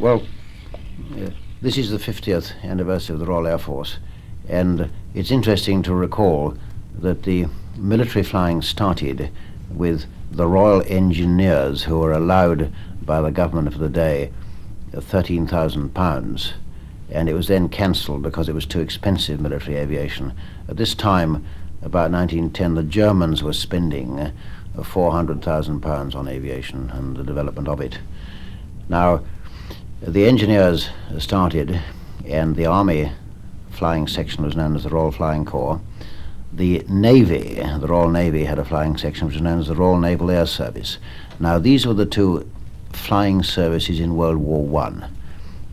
Well, this is the 50th anniversary of the Royal Air Force, and it's interesting to recall that the military flying started with the Royal Engineers, who were allowed by the government of the day £13,000, and it was then cancelled because it was too expensive, military aviation. At this time, about 1910, the Germans were spending £400,000 on aviation and the development of it. Now, the engineers started, and the Army flying section was known as the Royal Flying Corps. The Navy, the Royal Navy, had a flying section which was known as the Royal Naval Air Service. Now, these were the two flying services in World War I,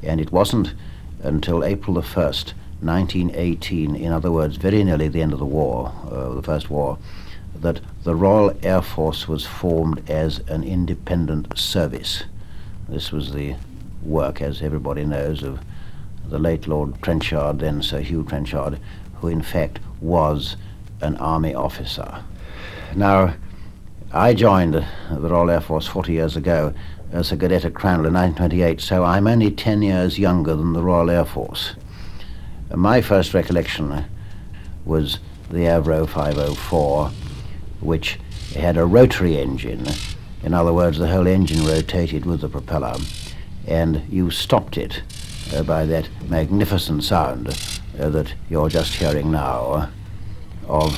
and it wasn't until April the 1st, 1918, in other words, very nearly the end of the war, the First War, that the Royal Air Force was formed as an independent service. This was the work, as everybody knows, of the late Lord Trenchard, then Sir Hugh Trenchard, who in fact was an army officer. Now, I joined the Royal Air Force 40 years ago as a cadet at Cranwell in 1928, so I'm only 10 years younger than the Royal Air Force. My first recollection was the Avro 504, which had a rotary engine. In other words, the whole engine rotated with the propeller, and you stopped it by that magnificent sound that you're just hearing now of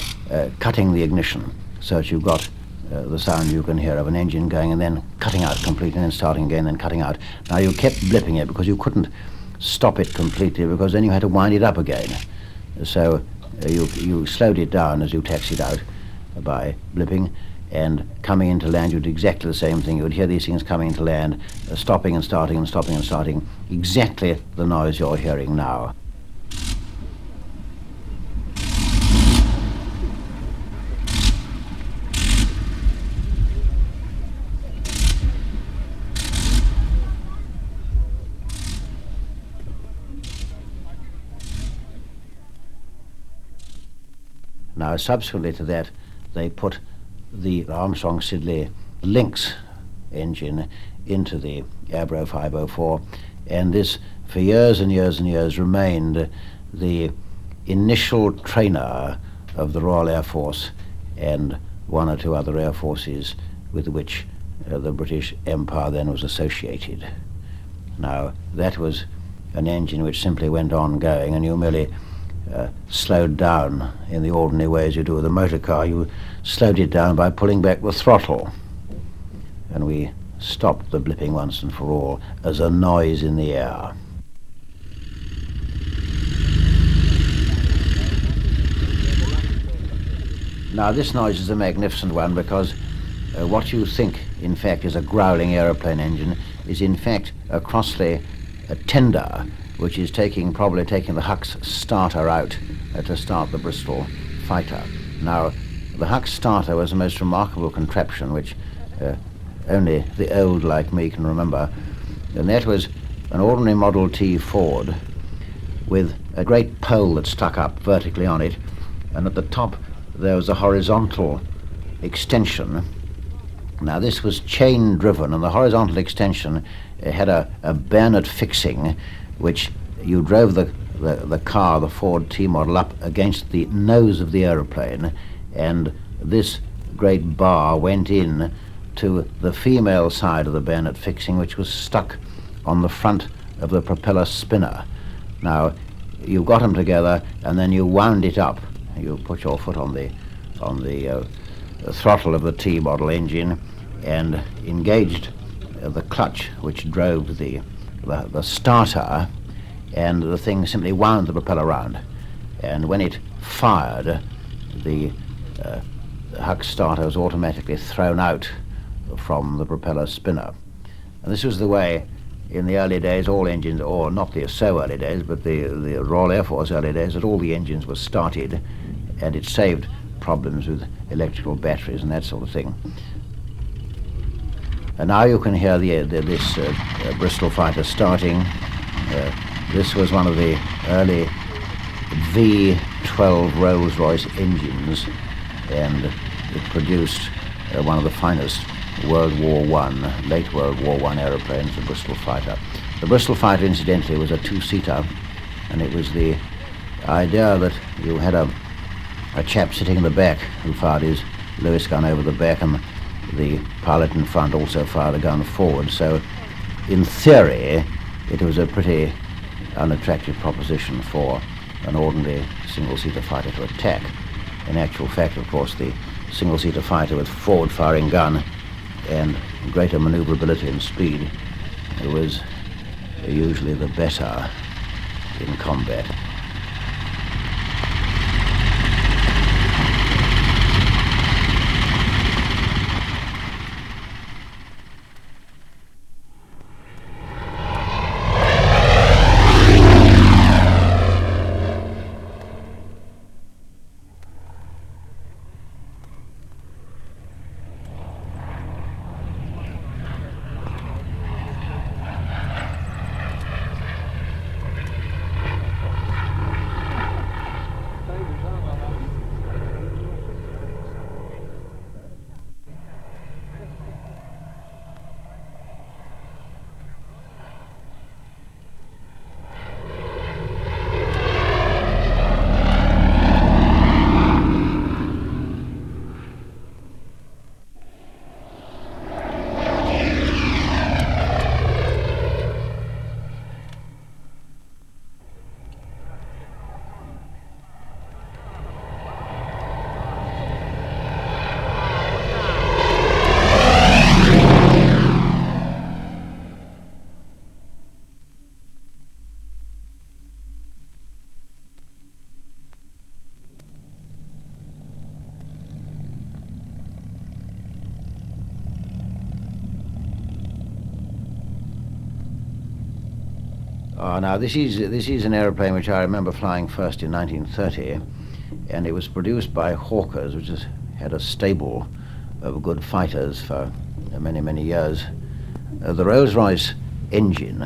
cutting the ignition, so that you've got the sound you can hear of an engine going and then cutting out completely and then starting again and then cutting out. Now, you kept blipping it because you couldn't stop it completely, because then you had to wind it up again. So you slowed it down as you taxied out by blipping, and coming into land you did exactly the same thing. You would hear these things coming into land, stopping and starting and stopping and starting, exactly the noise you're hearing now. Now, subsequently to that, they put the Armstrong-Siddeley Lynx engine into the Avro 504, and this, for years and years and years, remained the initial trainer of the Royal Air Force and one or two other air forces with which the British Empire then was associated. Now, that was an engine which simply went on going, and you merely slowed down in the ordinary way as you do with a motor car. You slowed it down by pulling back the throttle, and we stopped the blipping once and for all as a noise in the air. Now, this noise is a magnificent one, because what you think in fact is a growling aeroplane engine is in fact a Crossley tender, which is probably taking the Huck's starter out to start the Bristol Fighter. Now, the Huck's starter was the most remarkable contraption which only the old like me can remember, and that was an ordinary Model T Ford with a great pole that stuck up vertically on it, and at the top there was a horizontal extension. Now, this was chain driven, and the horizontal extension had a bayonet fixing, which you drove the car, the Ford T model, up against the nose of the aeroplane, and this great bar went in to the female side of the bayonet fixing, which was stuck on the front of the propeller spinner. Now, you got them together, and then you wound it up. You put your foot on the throttle of the T model engine and engaged the clutch, which drove the starter, and the thing simply wound the propeller around. And when it fired, the Huck starter was automatically thrown out from the propeller spinner. And this was the way, in the early days, all engines, or not the so early days, but the Royal Air Force early days, that all the engines were started, and it saved problems with electrical batteries and that sort of thing. And now you can hear this Bristol Fighter starting. This was one of the early V12 Rolls-Royce engines, and it produced one of the finest late World War I aeroplanes, the Bristol Fighter. The Bristol Fighter, incidentally, was a two-seater, and it was the idea that you had a chap sitting in the back who fired his Lewis gun over the back, and the pilot in front also fired a gun forward. So, in theory, it was a pretty unattractive proposition for an ordinary single-seater fighter to attack. In actual fact, of course, the single-seater fighter with forward-firing gun and greater maneuverability and speed was usually the better in combat. Now this is an aeroplane which I remember flying first in 1930, and it was produced by Hawker's, which has had a stable of good fighters for many years. The Rolls-Royce engine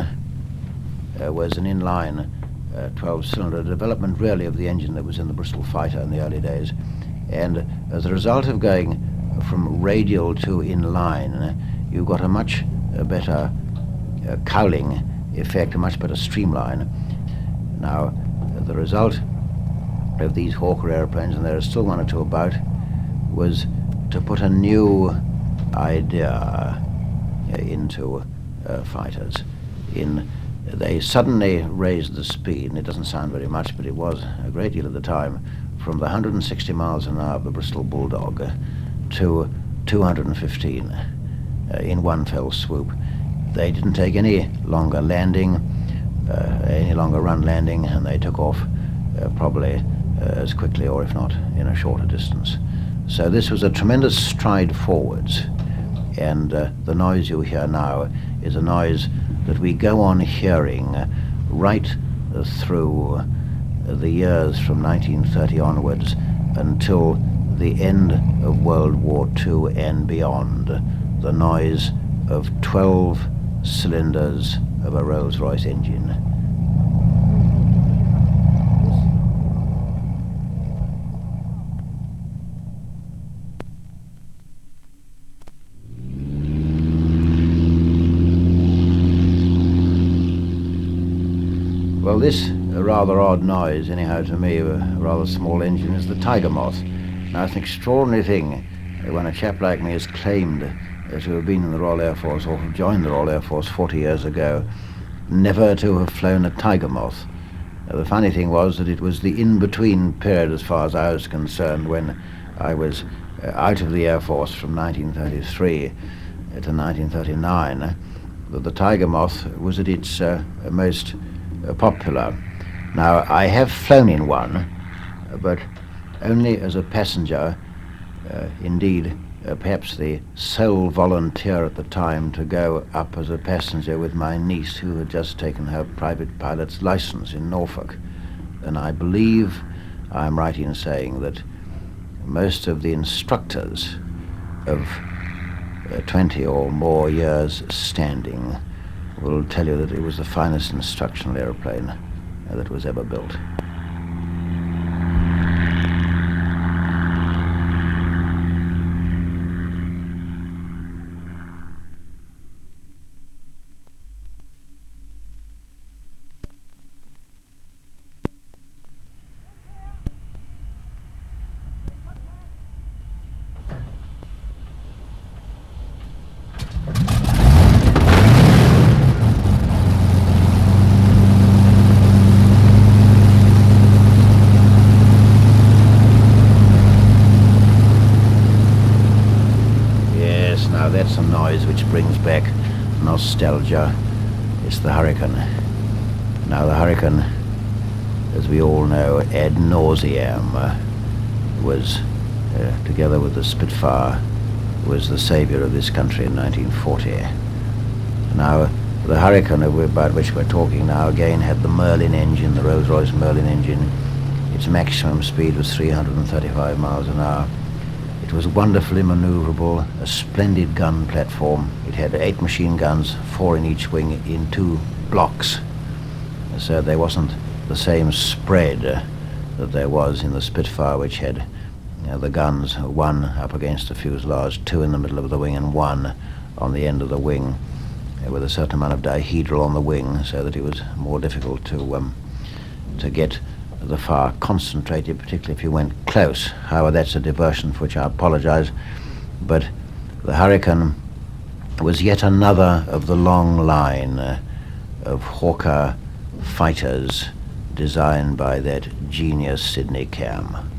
was an inline 12-cylinder development, really, of the engine that was in the Bristol Fighter in the early days, and as a result of going from radial to inline, you got a much better cowling effect, a much better streamline. Now, the result of these Hawker airplanes, and there are still one or two about, was to put a new idea into fighters. They suddenly raised the speed, and it doesn't sound very much, but it was a great deal at the time, from the 160 miles an hour of the Bristol Bulldog to 215 in one fell swoop. They didn't take any longer run landing, and they took off probably as quickly, or if not, in a shorter distance. So this was a tremendous stride forwards, and the noise you hear now is a noise that we go on hearing right through the years from 1930 onwards until the end of World War II and beyond. The noise of 12 cylinders of a Rolls-Royce engine. Well, this rather odd noise, anyhow to me, a rather small engine, is the Tiger Moth. Now, it's an extraordinary thing when a chap like me is claimed to have been in the Royal Air Force or have joined the Royal Air Force 40 years ago, never to have flown a Tiger Moth. The funny thing was that it was the in-between period, as far as I was concerned, when I was out of the Air Force from 1933 to 1939, that the Tiger Moth was at its most popular. Now, I have flown in one, but only as a passenger, indeed, perhaps the sole volunteer at the time to go up as a passenger with my niece, who had just taken her private pilot's license in Norfolk. And I believe I'm right in saying that most of the instructors of 20 or more years standing will tell you that it was the finest instructional airplane that was ever built. nostalgia. It's the Hurricane. Now the Hurricane, as we all know, ad nauseam, was, together with the Spitfire, was the saviour of this country in 1940. Now, the Hurricane about which we're talking now again had the Merlin engine, the Rolls-Royce Merlin engine. Its maximum speed was 335 miles an hour. It was wonderfully manoeuvrable, a splendid gun platform. It had 8 machine guns, 4 in each wing, in 2 blocks. So there wasn't the same spread that there was in the Spitfire, which had the guns, 1 up against the fuselage, 2 in the middle of the wing, and 1 on the end of the wing, with a certain amount of dihedral on the wing, so that it was more difficult to get the fire concentrated, particularly if you went close. However, that's a diversion for which I apologize. But the Hurricane was yet another of the long line of Hawker fighters designed by that genius Sidney Cam.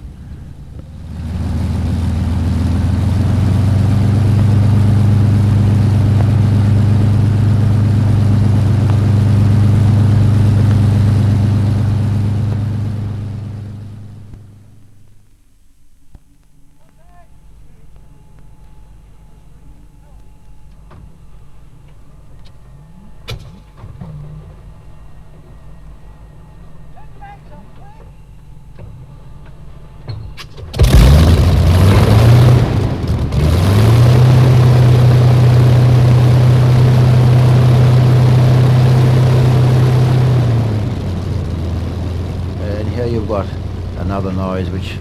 You've got another noise which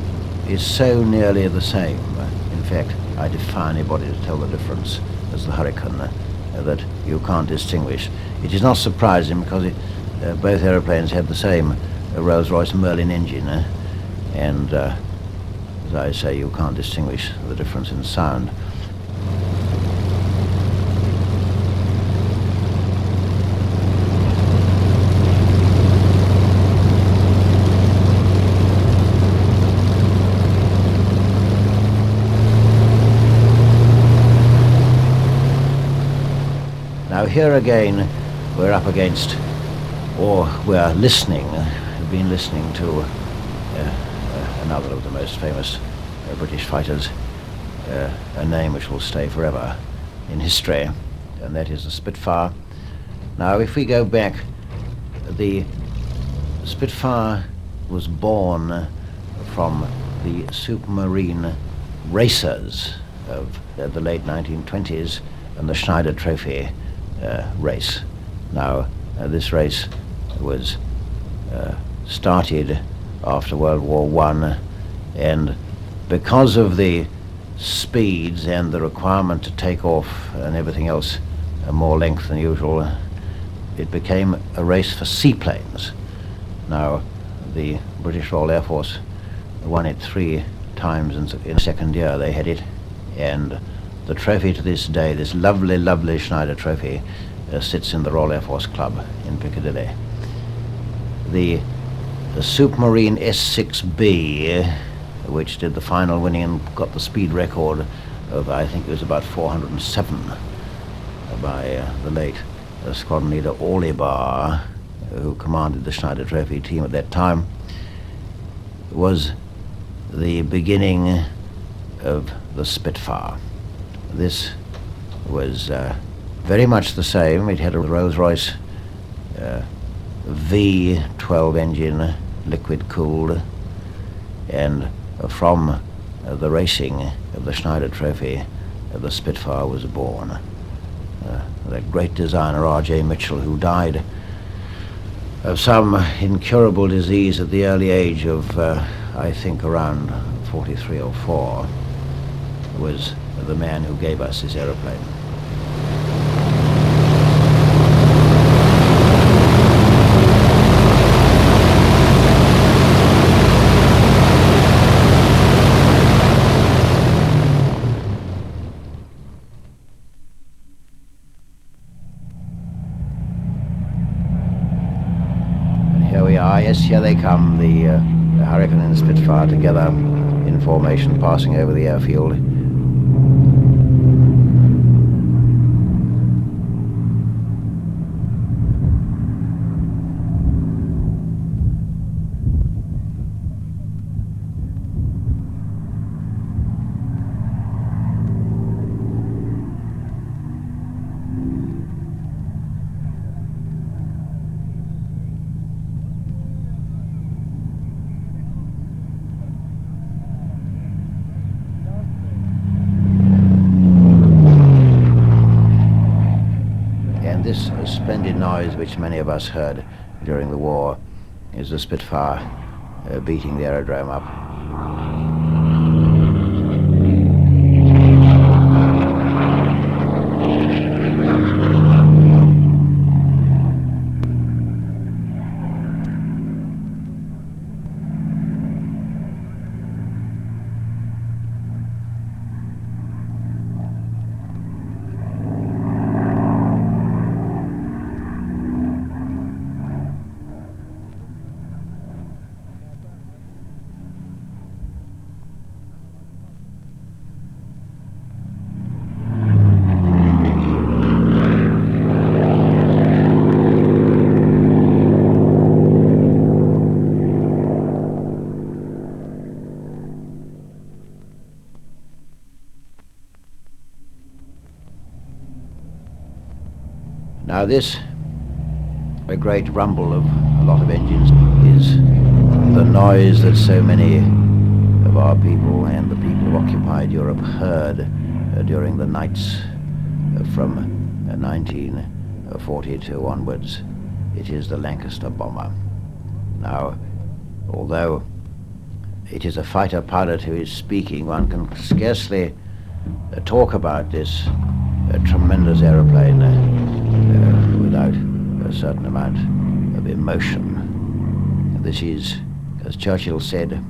is so nearly the same. In fact, I defy anybody to tell the difference as the Hurricane that you can't distinguish. It is not surprising because both aeroplanes had the same Rolls-Royce Merlin engine, and as I say, you can't distinguish the difference in sound. Now here again we're up against, or we're listening, we've been listening to another of the most famous British fighters, a name which will stay forever in history, and that is the Spitfire. Now if we go back, the Spitfire was born from the supermarine racers of the late 1920s and the Schneider Trophy race. Now, this race was started after World War I, and because of the speeds and the requirement to take off and everything else more length than usual, it became a race for seaplanes. Now, the British Royal Air Force won it 3 times in the second year they had it, and the trophy to this day, this lovely, lovely Schneider Trophy, sits in the Royal Air Force Club in Piccadilly. The Supermarine S6B, which did the final winning and got the speed record of, I think it was about 407, by the late squadron leader Orlibar, who commanded the Schneider Trophy team at that time, was the beginning of the Spitfire. This was very much the same. It had a Rolls-Royce V12 engine, liquid-cooled, and from the racing of the Schneider Trophy, the Spitfire was born. That great designer R.J. Mitchell, who died of some incurable disease at the early age of, I think, around 43 or 4, was the man who gave us this aeroplane. And here we are, yes, here they come, the Hurricane and the Spitfire together in formation, passing over the airfield. And this splendid noise, which many of us heard during the war, is the Spitfire beating the aerodrome up. Now this, a great rumble of a lot of engines, is the noise that so many of our people and the people of occupied Europe heard during the nights from 1942 onwards. It is the Lancaster Bomber. Now, although it is a fighter pilot who is speaking, one can scarcely talk about this tremendous aeroplane without a certain amount of emotion. This is, as Churchill said,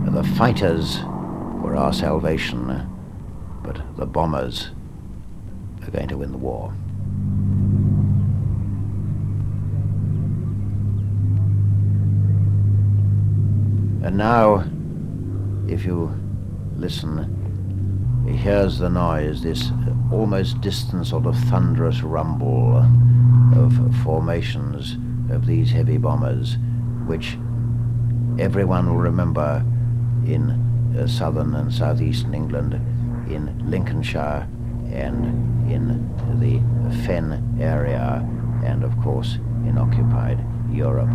the fighters were our salvation, but the bombers are going to win the war. And now, if you listen, here's the noise, this almost distant sort of thunderous rumble of formations of these heavy bombers, which everyone will remember in southern and southeastern England, in Lincolnshire and in the Fen area, and of course in occupied Europe.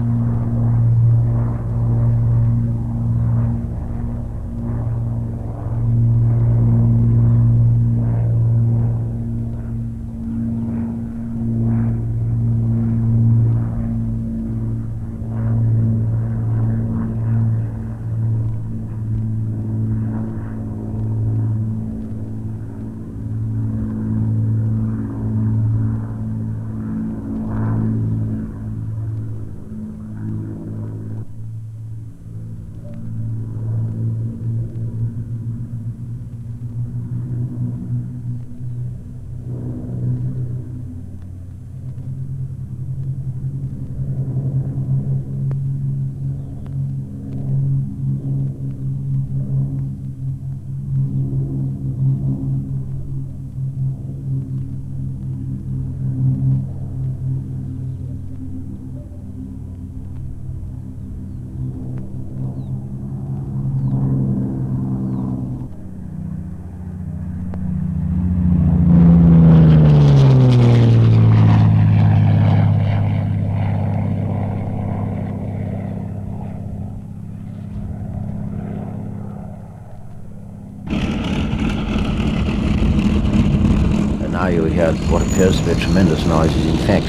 Now you hear what appears to be a tremendous noise is in fact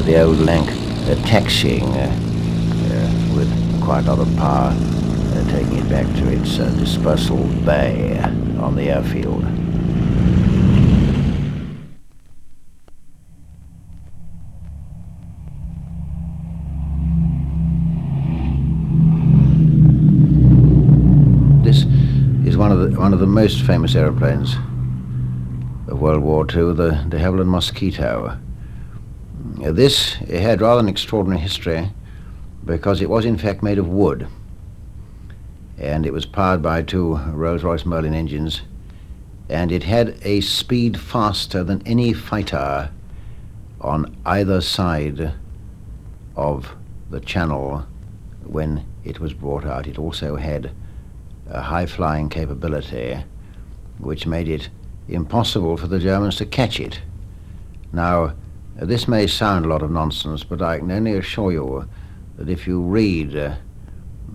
the old Lanc taxiing with quite a lot of power, taking it back to its dispersal bay on the airfield. This is one of the most famous aeroplanes of World War II, the de Havilland Mosquito. This had rather an extraordinary history because it was in fact made of wood, and it was powered by two Rolls-Royce Merlin engines, and it had a speed faster than any fighter on either side of the Channel when it was brought out. It also had a high-flying capability which made it impossible for the Germans to catch it. Now, this may sound a lot of nonsense, but I can only assure you that if you read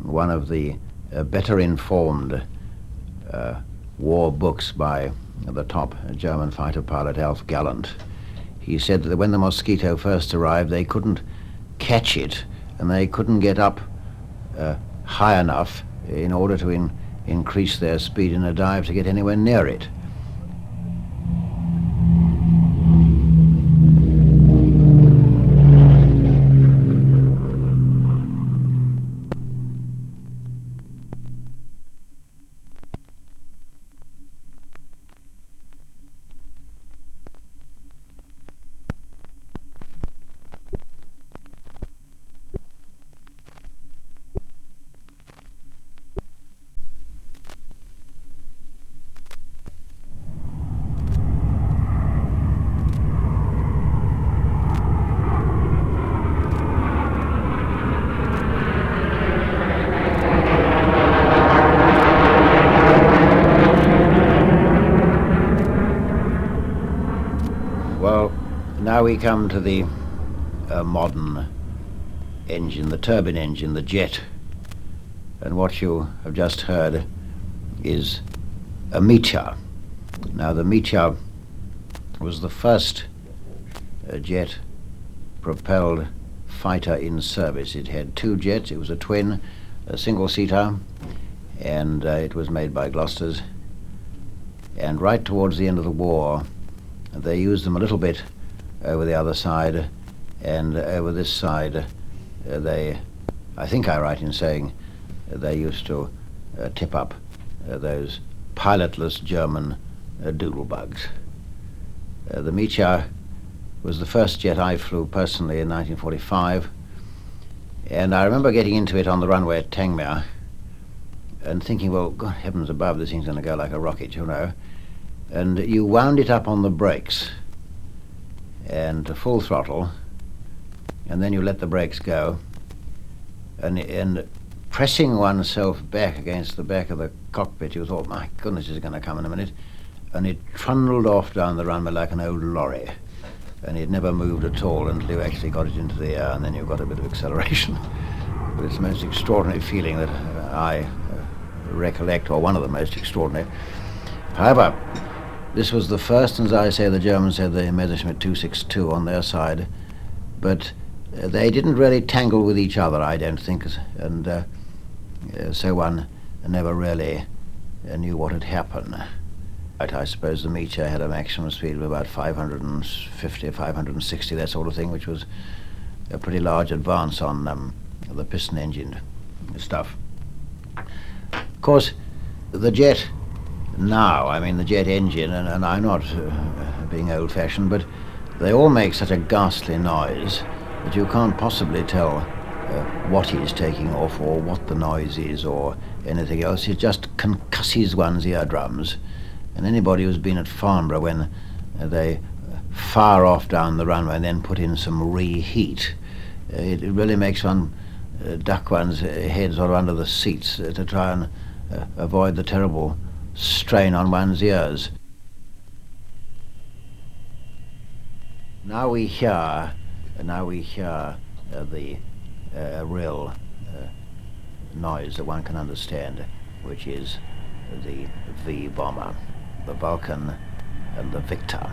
one of the better informed war books by the top German fighter pilot Alf Gallant, he said that when the Mosquito first arrived, they couldn't catch it, and they couldn't get up high enough in order to increase their speed in a dive to get anywhere near it. Well, now we come to the modern engine, the turbine engine, the jet. And what you have just heard is a Meteor. Now, the Meteor was the first jet-propelled fighter in service. It had two jets. It was a twin, a single-seater, and it was made by Gloucesters. And right towards the end of the war, they used them a little bit over the other side, and over this side I think I'm right in saying they used to tip up those pilotless German doodlebugs. The Meteor was the first jet I flew personally in 1945, and I remember getting into it on the runway at Tangmere and thinking, well, God heavens above, this thing's going to go like a rocket, you know. And you wound it up on the brakes and to full throttle, and then you let the brakes go, and pressing oneself back against the back of the cockpit, you thought, my goodness, it's going to come in a minute, and it trundled off down the runway like an old lorry, and it never moved at all until you actually got it into the air, and then you got a bit of acceleration. But it's the most extraordinary feeling that I recollect, or one of the most extraordinary. However, this was the first, and as I say, the Germans had the Messerschmitt 262 on their side, but they didn't really tangle with each other, I don't think, and so one never really knew what had happened. I suppose the Meteor had a maximum speed of about 550, 560, that sort of thing, which was a pretty large advance on the piston engine stuff. Of course, the jet now, I mean the jet engine, and I'm not being old-fashioned, but they all make such a ghastly noise that you can't possibly tell what is taking off or what the noise is or anything else. It just concusses one's eardrums. And anybody who's been at Farnborough when they fire off down the runway and then put in some reheat, it really makes one duck one's head sort of under the seats to try and avoid the terrible strain on one's ears. Now we hear the real noise that one can understand, which is the V bomber, the Vulcan and the Victor.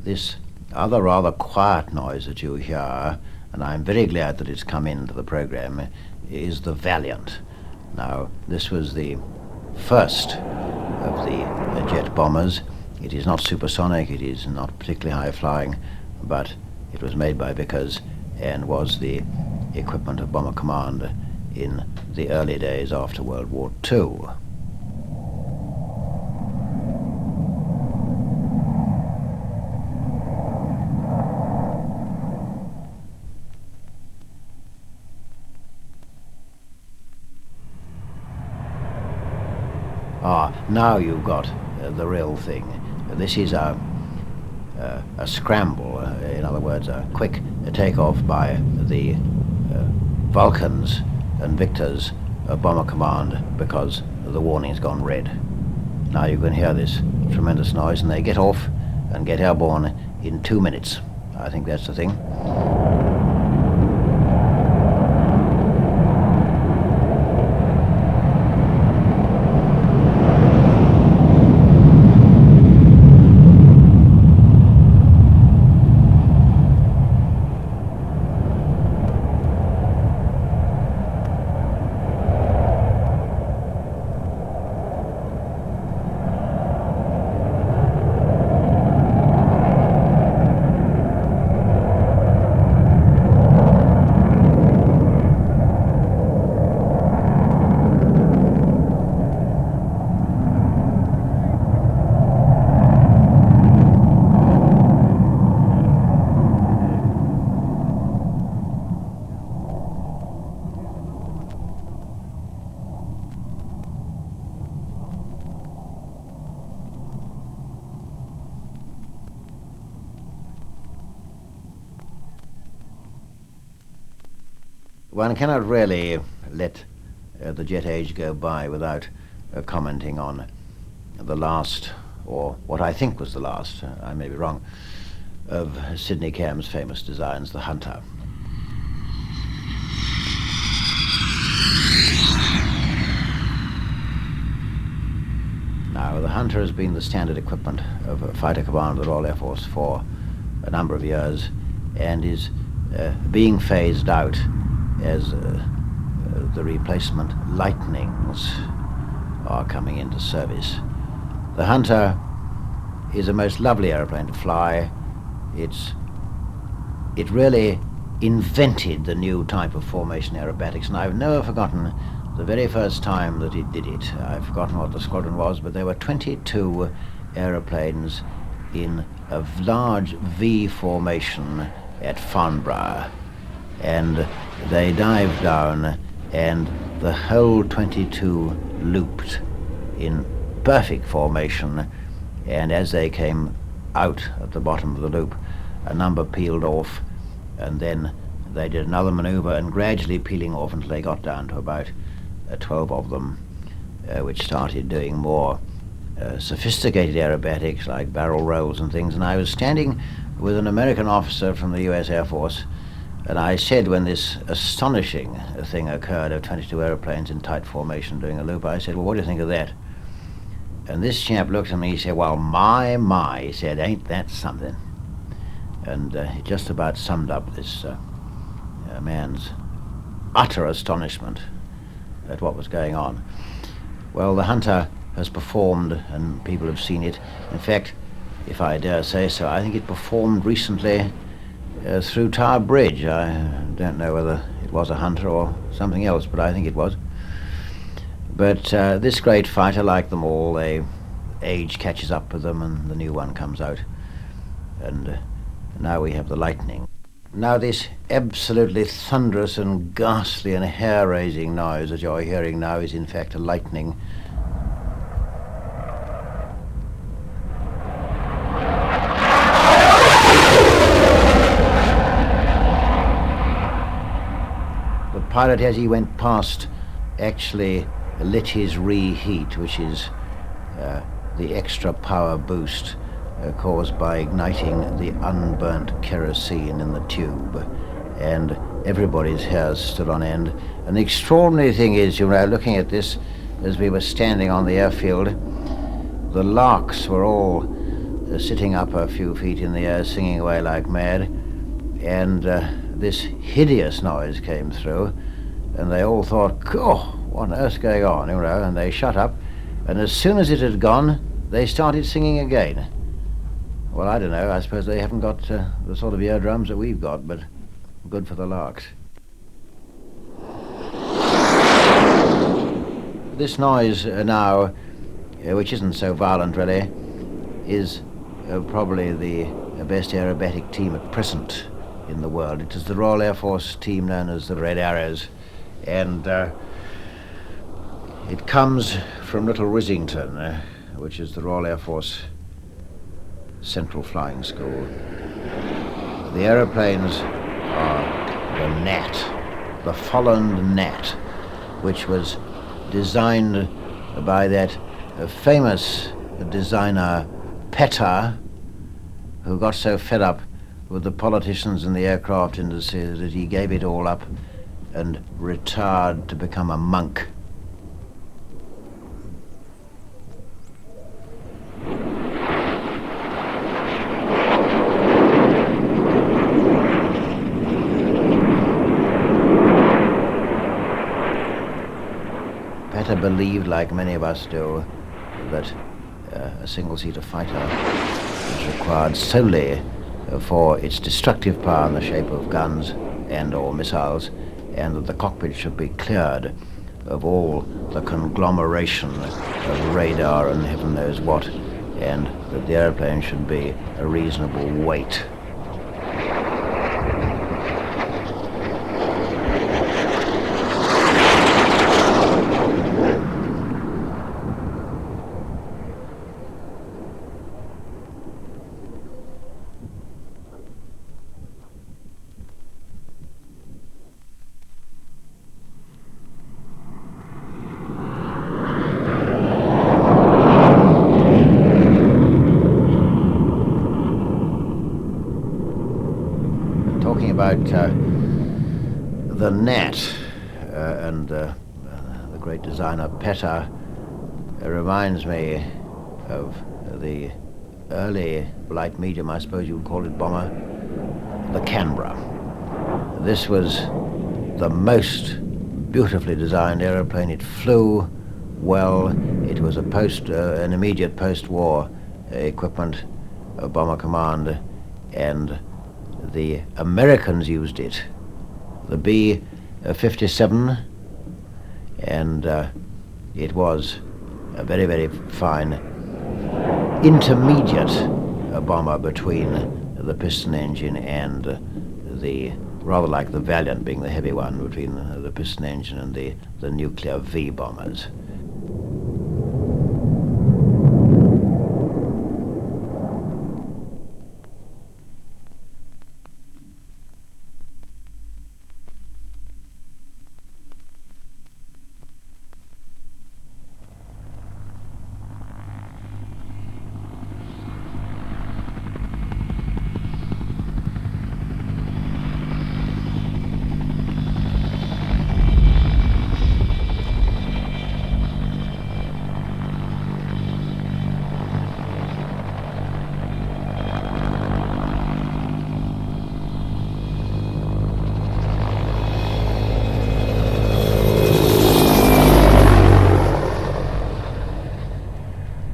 This other rather quiet noise that you hear, and I'm very glad that it's come into the program, is the Valiant. Now, this was the first of the jet bombers. It is not supersonic, it is not particularly high-flying, but it was made by Vickers and was the equipment of Bomber Command in the early days after World War II. Now you've got the real thing. This is a scramble, in other words, a quick takeoff by the Vulcans and Victors of Bomber Command because the warning's gone red. Now you can hear this tremendous noise, and they get off and get airborne in 2 minutes. I think that's the thing. One cannot really let the jet age go by without commenting on the last, or what I think was the last, I may be wrong, of Sidney Camp's famous designs, the Hunter. Now, the Hunter has been the standard equipment of a fighter command of the Royal Air Force for a number of years and is being phased out as the replacement Lightnings are coming into service. The Hunter is a most lovely aeroplane to fly. It really invented the new type of formation aerobatics, and I've never forgotten the very first time that it did it. I've forgotten what the squadron was, but there were 22 aeroplanes in a large V formation at Farnborough, and they dived down, and the whole 22 looped in perfect formation, and as they came out at the bottom of the loop, a number peeled off, and then they did another maneuver and gradually peeling off until they got down to about 12 of them, which started doing more sophisticated aerobatics like barrel rolls and things. And I was standing with an American officer from the US Air Force, and I said, when this astonishing thing occurred of 22 aeroplanes in tight formation doing a loop, I said, well, what do you think of that? And this chap looked at me, he said, well, my, he said, ain't that something? And it just about summed up this man's utter astonishment at what was going on. Well, the Hunter has performed, and people have seen it. In fact, if I dare say so, I think it performed recently through Tower Bridge. I don't know whether it was a Hunter or something else, but I think it was. But this great fighter, like them all, age catches up with them and the new one comes out. And now we have the Lightning. Now this absolutely thunderous and ghastly and hair-raising noise that you're hearing now is in fact a Lightning. The pilot, as he went past, actually lit his reheat, which is the extra power boost caused by igniting the unburnt kerosene in the tube, and everybody's hair stood on end. And the extraordinary thing is, you know, looking at this as we were standing on the airfield, the larks were all sitting up a few feet in the air, singing away like mad, and this hideous noise came through, and they all thought, oh, what on earth's going on, you know, and they shut up, and as soon as it had gone, they started singing again. Well, I don't know, I suppose they haven't got the sort of eardrums that we've got, but good for the larks. This noise now, which isn't so violent really, is probably the best aerobatic team at present in the world. It is the Royal Air Force team known as the Red Arrows, and It comes from Little Rissington, which is the Royal Air Force Central Flying School. The aeroplanes are the Gnat, the Folland Gnat, which was designed by that famous designer Petter, who got so fed up with the politicians and the aircraft industry that he gave it all up and retired to become a monk. Petter believed, like many of us do, that a single-seater fighter is required solely for its destructive power in the shape of guns and or missiles, and that the cockpit should be cleared of all the conglomeration of radar and heaven knows what, and that the airplane should be a reasonable weight. About the Gnat and the great designer Petter reminds me of the early light medium, I suppose you would call it, bomber, the Canberra. This was the most beautifully designed aeroplane. It flew well. It was an immediate post-war equipment bomber command, and the Americans used it, the B-57, and it was a very, very fine intermediate bomber between the piston engine and the, rather like the Valiant being the heavy one, between the piston engine and the nuclear V bombers.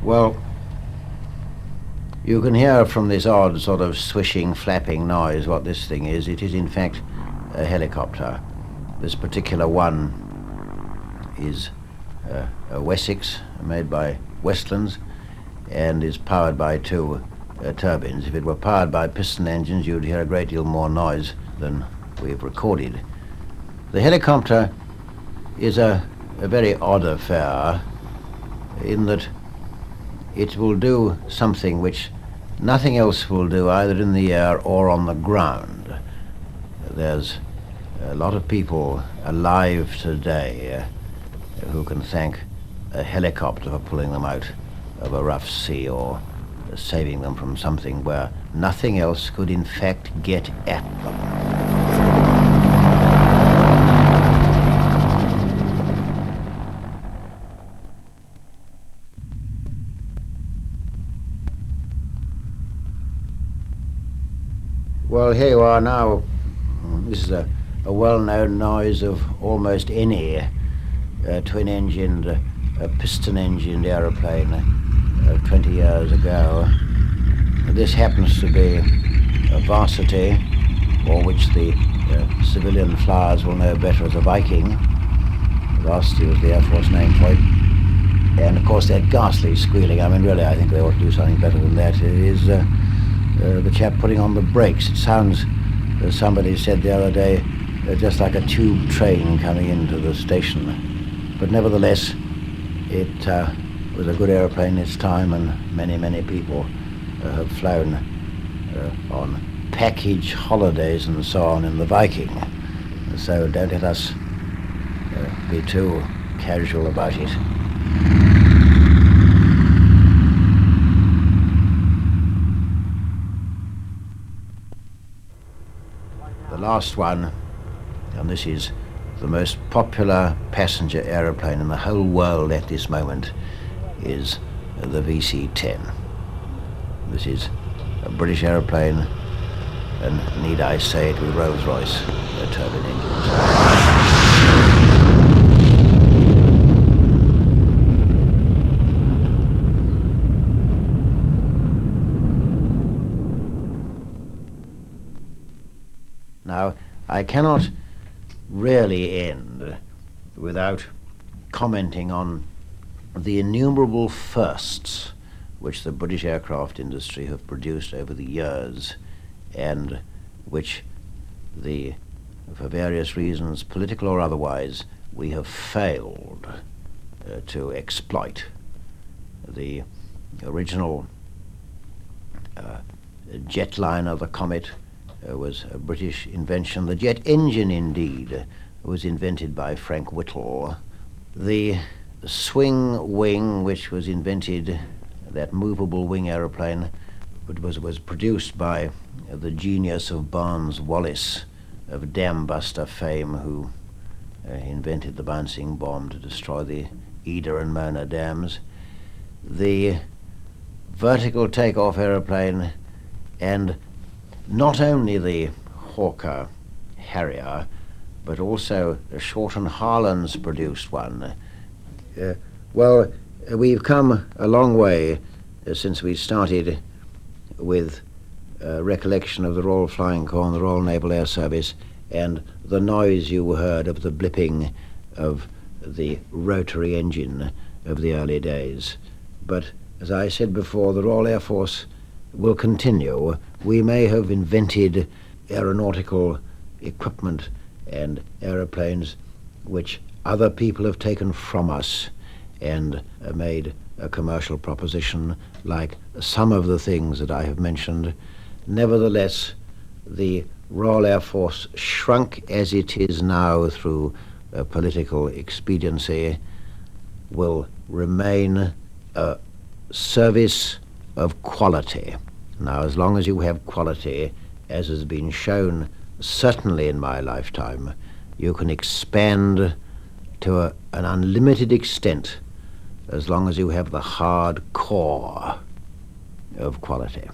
Well, you can hear from this odd sort of swishing, flapping noise what this thing is. It is in fact a helicopter. This particular one is a Wessex made by Westlands and is powered by two turbines. If it were powered by piston engines, you'd hear a great deal more noise than we've recorded. The helicopter is a very odd affair in that it will do something which nothing else will do, either in the air or on the ground. There's a lot of people alive today who can thank a helicopter for pulling them out of a rough sea or saving them from something where nothing else could in fact get at them. Well, here you are now. This is a well-known noise of almost any twin-engined, piston-engined aeroplane 20 years ago. This happens to be a Varsity, or which the civilian flyers will know better as a Viking. Varsity was the Air Force name for it. And of course that ghastly squealing, I mean really I think they ought to do something better than that. It is the chap putting on the brakes. It sounds, as somebody said the other day, just like a tube train coming into the station. But nevertheless, It was a good aeroplane in its time, and many people have flown on package holidays and so on in the Viking. So don't let us be too casual about it. The last one, and this is the most popular passenger aeroplane in the whole world at this moment, is the VC-10. This is a British aeroplane, and need I say it, with Rolls-Royce turbine engines. Now, I cannot really end without commenting on the innumerable firsts which the British aircraft industry have produced over the years, and which for various reasons, political or otherwise, we have failed to exploit. The original jetliner, the Comet, was a British invention. The jet engine, indeed, was invented by Frank Whittle. The swing wing, which was invented, that movable wing aeroplane, was produced by the genius of Barnes Wallis, of Dam Buster fame, who invented the bouncing bomb to destroy the Eder and Mona dams. The vertical takeoff aeroplane, and not only the Hawker Harrier, but also Shorten Harlan's produced one. Well, we've come a long way since we started with recollection of the Royal Flying Corps and the Royal Naval Air Service, and the noise you heard of the blipping of the rotary engine of the early days. But as I said before, the Royal Air Force will continue. We may have invented aeronautical equipment and aeroplanes which other people have taken from us and made a commercial proposition, like some of the things that I have mentioned. Nevertheless, the Royal Air Force, shrunk as it is now through political expediency, will remain a service of quality. Now, as long as you have quality, as has been shown certainly in my lifetime, you can expand to an unlimited extent as long as you have the hard core of quality.